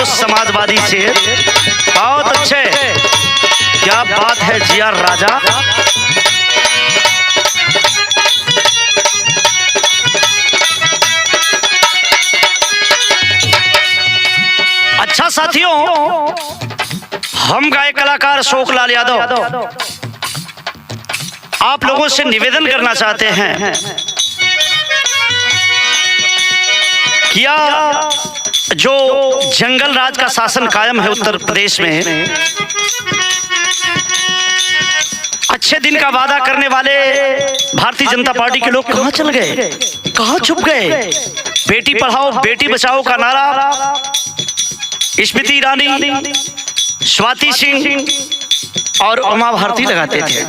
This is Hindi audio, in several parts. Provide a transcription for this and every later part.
हो समाजवादी शेर, बहुत अच्छे, क्या बात है जिया राजा। अच्छा साथियों, हम गायक कलाकार अशोक लाल यादव आप लोगों से निवेदन करना चाहते हैं, क्या जो जंगल राज का शासन कायम है उत्तर प्रदेश में, अच्छे दिन का वादा करने वाले भारतीय जनता पार्टी के लोग कहां चल गए, कहां छुप गए। बेटी पढ़ाओ बेटी बचाओ का नारा स्मृति ईरानी, स्वाति सिंह और उमा भारती लगाते थे,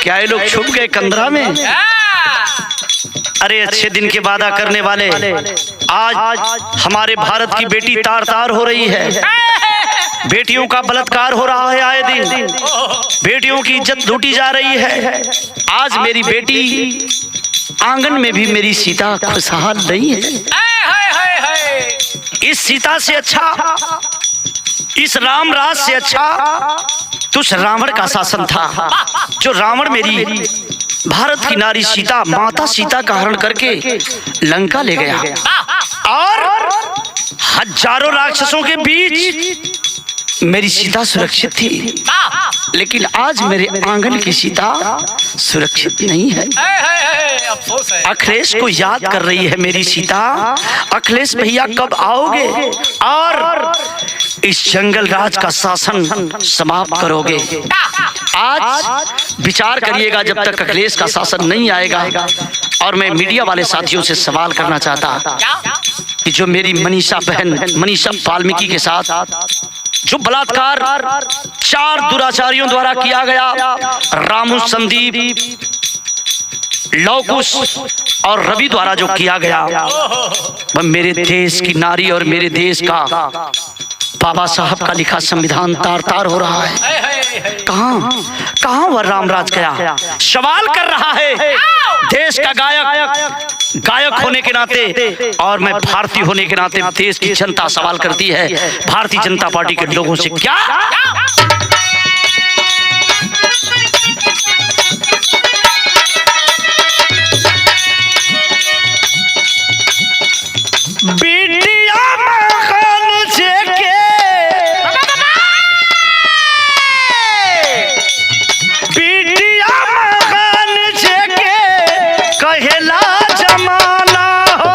क्या ये लोग छुप गए कंदरा में। अरे अच्छे दिन के वादा करने वाले, आज हमारे भारत की बेटी तार तार हो रही है, बेटियों का बलात्कार हो रहा है, आए दिन बेटियों की इज्जत लूटी जा रही है। आज मेरी बेटी आंगन में भी मेरी सीता खुशहाल नहीं है। इस सीता से अच्छा, इस राम राज से अच्छा तो उस रावण का शासन था, जो रावण मेरी भारत की नारी सीता, माता सीता का हरण करके लंका ले गया और हजारों राक्षसों के बीच मेरी सीता सुरक्षित थी। लेकिन आज मेरे आंगन की सीता सुरक्षित नहीं है। अखिलेश को याद कर रही है मेरी सीता, अखिलेश भैया कब आओगे और इस जंगल राज का शासन समाप्त करोगे। आज विचार करिएगा, जब तक अखिलेश का शासन नहीं आएगा। और मैं मीडिया वाले साथियों से सवाल करना चाहता कि जो मेरी मनीषा बहन मनीषा वाल्मीकि के साथ जो बलात्कार 4 दुराचारियों द्वारा किया गया, रामू, संदीप, लवकुश और रवि द्वारा जो किया गया, वह मेरे देश की नारी और मेरे देश का बाबा साहब का लिखा संविधान तार तार हो रहा है। कहां वह रामराज गया। सवाल कर रहा है देश का गायक होने के नाते और मैं भारतीय होने के नाते देश की जनता सवाल करती है भारतीय जनता पार्टी के लोगों से, क्या बिटिया मकान जेके बिटिया मकान जेके कहेला जमाना हो,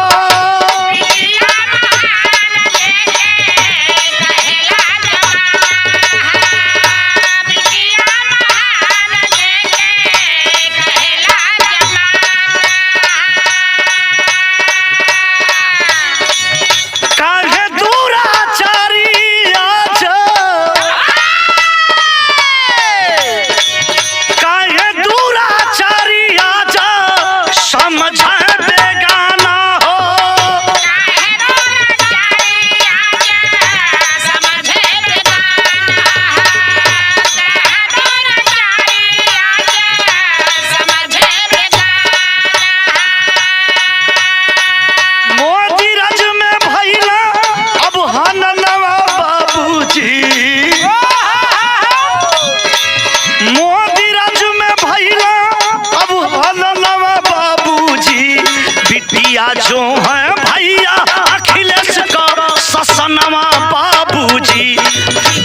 जो है भैया अखिलेश का ससनवा बाबूजी,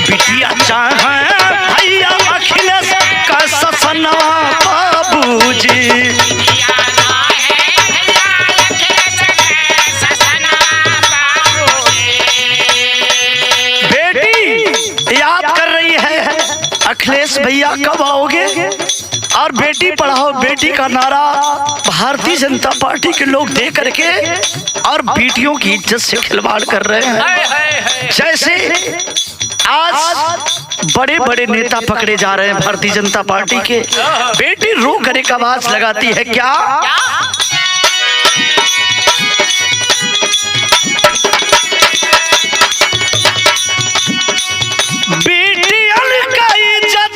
बिटिया चाहे भैया अखिलेश का ससनवा बाबूजी। बेटी याद कर रही है अखिलेश भैया कब आओगे, और बेटी पढ़ाओ बेटी का नारा भारतीय जनता पार्टी के लोग दे करके और बेटियों की इज्जत से खिलवाड़ कर रहे हैं। जैसे आज बड़े बड़े नेता पकड़े जा रहे हैं भारतीय जनता पार्टी के, बेटी रो कर एक आवाज लगाती है, क्या बेटियों का इज्जत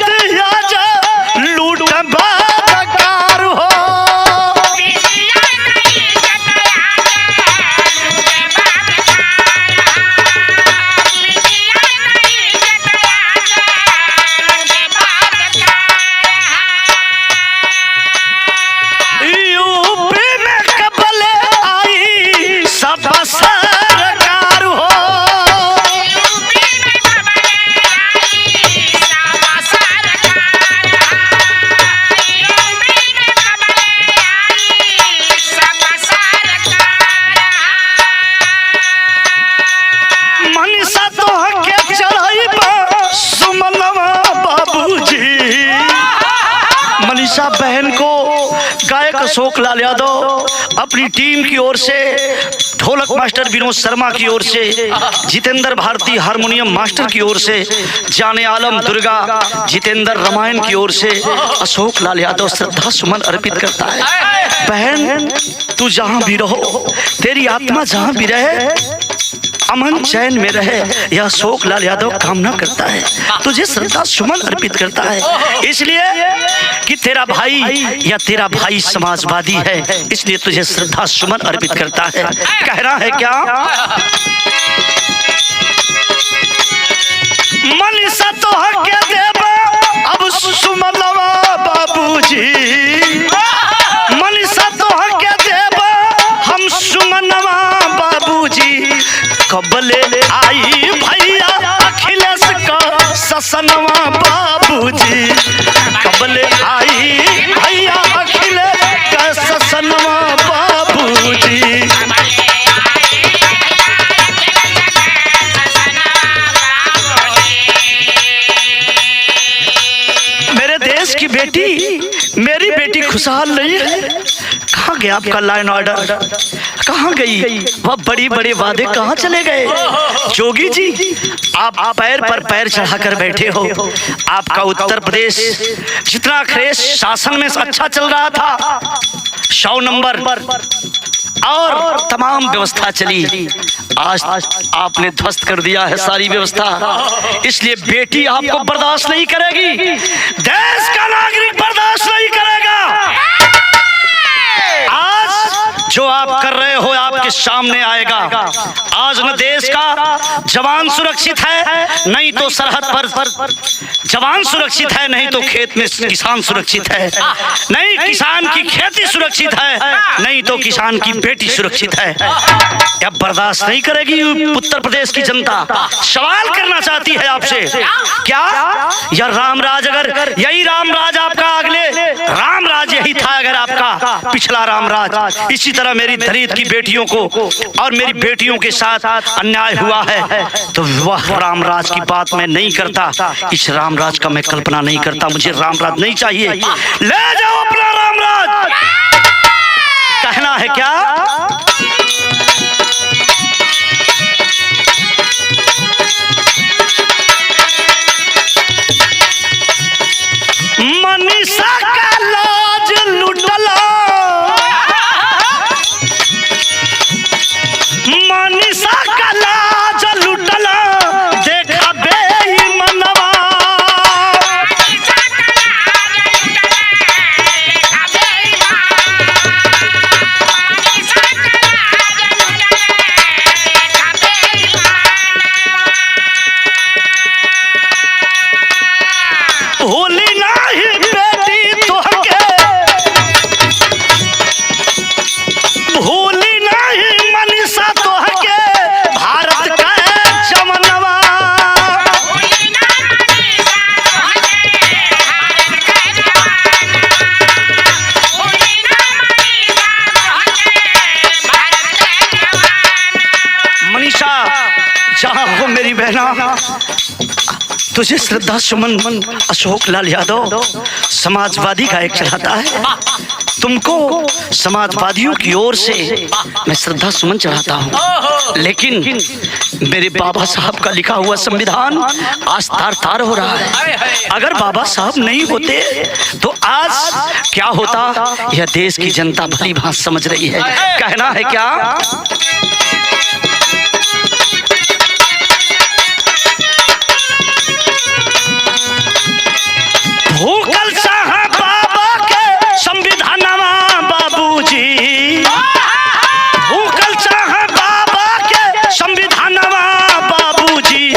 लूट बदकार हो, मनीषा बहन को गायक अशोक लाल यादव, अपनी टीम की ओर से ढोलक मास्टर विनोद शर्मा की ओर से, जितेंद्र भारती हारमोनियम मास्टर की ओर से, जाने आलम दुर्गा जितेंद्र रामायण की ओर से अशोक लाल यादव श्रद्धा सुमन अर्पित करता है। बहन, तू जहां भी रहो, तेरी आत्मा जहां भी रहे, अमन चैन में रहे, यह अशोक लाल यादव कामना करता है, तुझे श्रद्धा सुमन अर्पित करता है। इसलिए कि तेरा भाई या तेरा भाई समाजवादी है, इसलिए तुझे श्रद्धा सुमन अर्पित करता है। कहना है क्या? मनीषा तो हक देवा अब सुमनवा बाबूजी, मनीषा तो हक देवा हम सुमनवा बाबूजी, कबले आई भैया अखिलेश का ससनवा बाबूजी, कबले आई भैया अखिलेश का ससनवा बाबूजी। मेरे देश की बेटी, मेरी बेटी खुशहाल नहीं है। कहाँ गया आपका लाइन ऑर्डर? कहाँ गई वह बड़ी बड़े वादे? कहाँ चले गए? जोगी जी, आप पैर पर पैर चढ़ाकर बैठे हो। आपका उत्तर प्रदेश जितना अखिलेश शासन में अच्छा चल रहा था, 100 नंबर और तमाम व्यवस्था चली, आज आपने ध्वस्त कर दिया है सारी व्यवस्था। इसलिए बेटी आपको बर्दाश्त नहीं करेगी, देश का नागरिक बर्दाश्त नहीं करेगा। आज जो आप कर रहे हो आपके सामने आएगा। आज न देश का जवान सुरक्षित है, नहीं तो सरहद पर जवान सुरक्षित है, नहीं तो खेत में किसान सुरक्षित है, नहीं किसान की खेती सुरक्षित है, नहीं तो किसान की बेटी सुरक्षित है। अब बर्दाश्त नहीं करेगी उत्तर प्रदेश की जनता। सवाल करना चाहती है आपसे, क्या यह रामराज, अगर यही रामराज आपका अगले रामराज यही था, अगर आपका पिछला रामराज इसी तरह मेरी दलित की बेटियों को और मेरी बेटियों के साथ अन्याय हुआ है, तो वह रामराज की बात मैं नहीं करता, इस रामराज का मैं कल्पना नहीं करता। मुझे रामराज नहीं चाहिए, ले जाओ अपना रामराज। कहना है क्या? मनीषा का लाज लुटला, मनीषा का लाज लुटला, देखा बेईमानवा, भूली नहीं बेटी तोहके, भूली नहीं मनीषा तोहके, भारत का जमनवा, मनीषा जहाँ हो मेरी बहना, तुझे श्रद्धा सुमन अशोक लाल यादव समाजवादी गायक चढ़ाता है, तुमको समाजवादियों की ओर से मैं श्रद्धा सुमन चढ़ाता हूँ। लेकिन मेरे बाबा साहब का लिखा हुआ संविधान आज तार तार हो रहा है। अगर बाबा साहब नहीं होते तो आज क्या होता, यह देश की जनता भली भांति समझ रही है। कहना है क्या? भूखल शाह बाबा के संविधानवा बाबूजी, भूखल शाह बाबा के संविधानवा बाबूजी,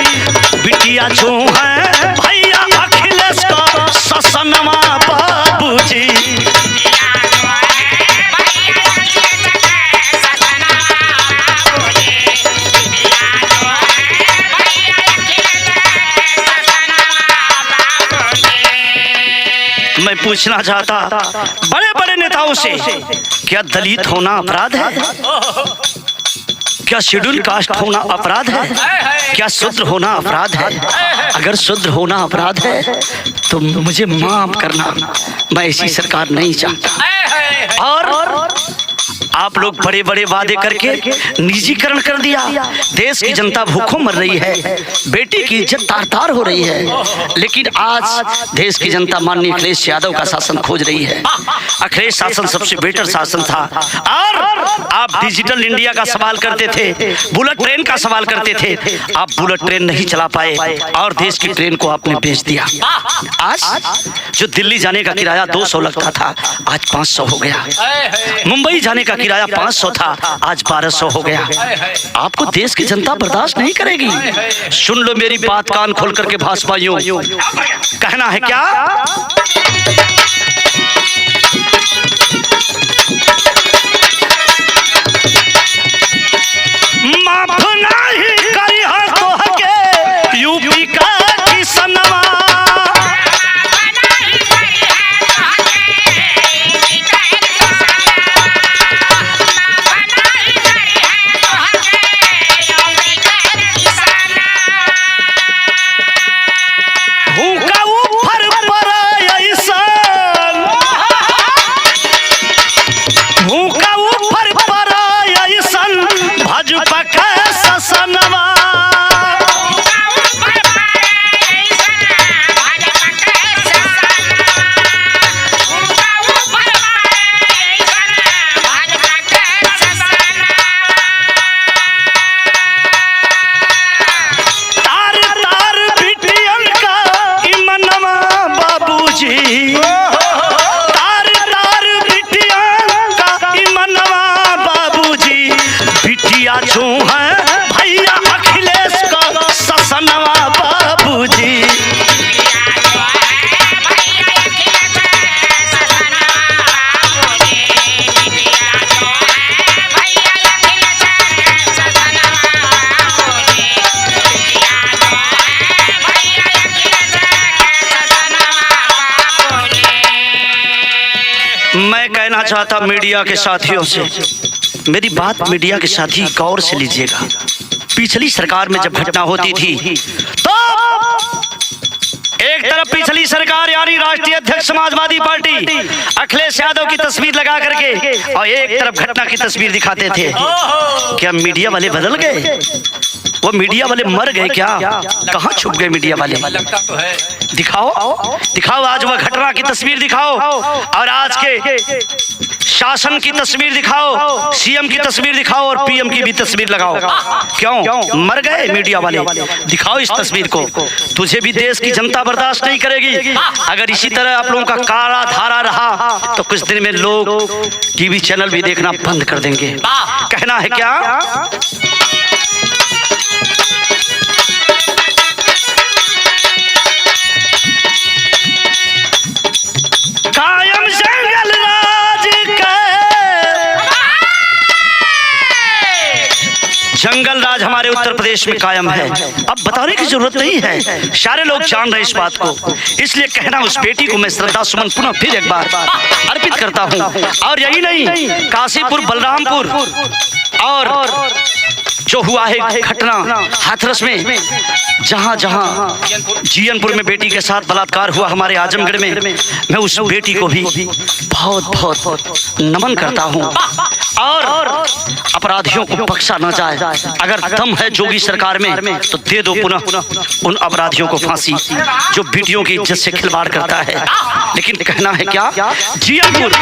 बिटिया जो है भैया अखिलेश का ससनवा बाबूजी, मैं पूछना चाहता बड़े बड़े नेताओं से, क्या दलित होना अपराध है? क्या शेड्यूल कास्ट होना अपराध है? क्या शूद्र होना अपराध है? अगर शूद्र होना अपराध है तो मुझे माफ करना, मैं ऐसी सरकार नहीं चाहता। और आप लोग बड़े बड़े वादे करके निजीकरण कर दिया। देश की जनता भूखों मर रही है, बेटी की इज्जत तार तार हो रही है, लेकिन आज देश की जनता माननीय अखिलेश यादव का शासन खोज रही है। अखिलेश शासन सबसे बेटर शासन था। और आप डिजिटल इंडिया का सवाल करते थे, बुलेट ट्रेन का सवाल करते थे, आप बुलेट ट्रेन नहीं चला पाए और देश की ट्रेन को आपने बेच दिया। आज जो दिल्ली जाने का किराया 200 लगता था, आज 500 हो गया। मुंबई जाने का किराया 500 था, आज 1200 हो गया। आपको देश की जनता बर्दाश्त नहीं करेगी। सुन लो मेरी बात कान खोल करके भाजपाइयों, कहना है क्या? माफ नहीं करी है तो के यूपी का किसनवा, भैया अखिलेश का ससनवा बाबूजी। मैं कहना चाहता मीडिया के साथियों से, मेरी बात मीडिया के साथी गौर से लीजिएगा। पिछली सरकार में जब घटना होती थी तो एक तरफ पिछली सरकार यानी राष्ट्रीय अध्यक्ष समाजवादी पार्टी अखिलेश यादव की तस्वीर लगा करके और एक तरफ घटना की तस्वीर दिखाते थे। क्या मीडिया वाले बदल गए? वो मीडिया वाले मर गए क्या? कहाँ छुप गए मीडिया वाले? लगता तो है। दिखाओ दिखाओ, आज वह घटना की तस्वीर दिखाओ और आज के शासन की तस्वीर दिखाओ, सीएम की तस्वीर दिखाओ और पीएम की भी तस्वीर लगाओ। क्यों मर गए मीडिया वाले? दिखाओ इस तस्वीर को। तुझे भी देश की जनता बर्दाश्त नहीं करेगी। अगर इसी तरह आप लोगों का काला धारा रहा तो कुछ दिन में लोग टीवी चैनल भी देखना बंद कर देंगे। कहना है क्या? कायम जंगल राज का, जंगल राज हमारे उत्तर प्रदेश में कायम है। अब बताने की जरूरत नहीं है, सारे लोग जान रहे इस बात को। इसलिए कहना उस बेटी को मैं श्रद्धा सुमन पुनः फिर एक बार अर्पित करता हूँ। और यही नहीं, काशीपुर, बलरामपुर और जो हुआ है घटना हाथरस में, जहां जहां जीयनपुर में बेटी के साथ बलात्कार हुआ हमारे आजमगढ़ में, मैं उस बेटी को भी बहुत बहुत नमन करता हूं। और अपराधियों को बख्शा न जाए। अगर दम है जोगी सरकार में तो दे दो पुनः उन अपराधियों को फांसी जो बेटियों की इज्जत से खिलवाड़ करता है। लेकिन कहना है क्या? जीयनपुर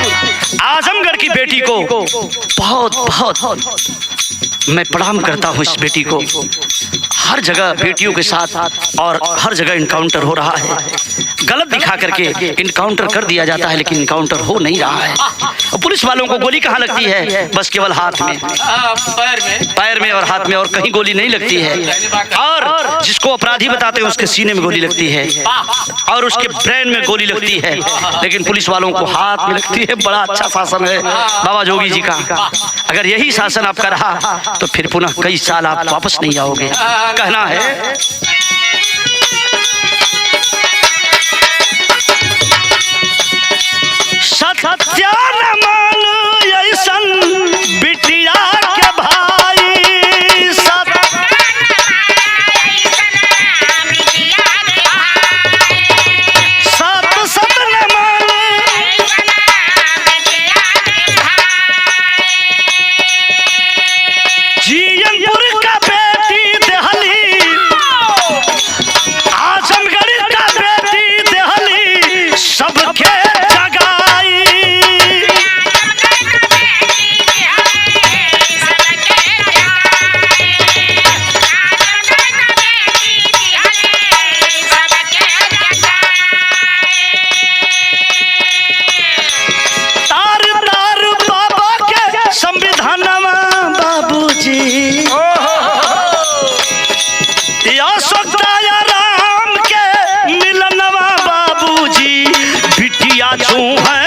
आजमगढ़ की बेटी को बहुत बहुत मैं प्रणाम करता हूँ। इस बेटी को हर जगह बेटियों के साथ और हर जगह इनकाउंटर हो रहा है। गलत दिखा करके इनकाउंटर कर दिया जाता है, लेकिन इनकाउंटर हो नहीं रहा है। और पुलिस वालों को गोली कहाँ लगती है? बस केवल हाथ में, पैर में और हाथ में, और कहीं गोली नहीं लगती है। और जिसको अपराधी बताते हैं उसके सीने में गोली लगती है और उसके ब्रेन में गोली लगती है, लेकिन पुलिस वालों को हाथ में लगती है। बड़ा अच्छा शासन है बाबा जोगी जी का। अगर यही शासन आपका रहा तो फिर पुनः कई साल आप वापस नहीं आओगे। कहना है सत्या न मान ऐसन बिटिया के भाई, छू है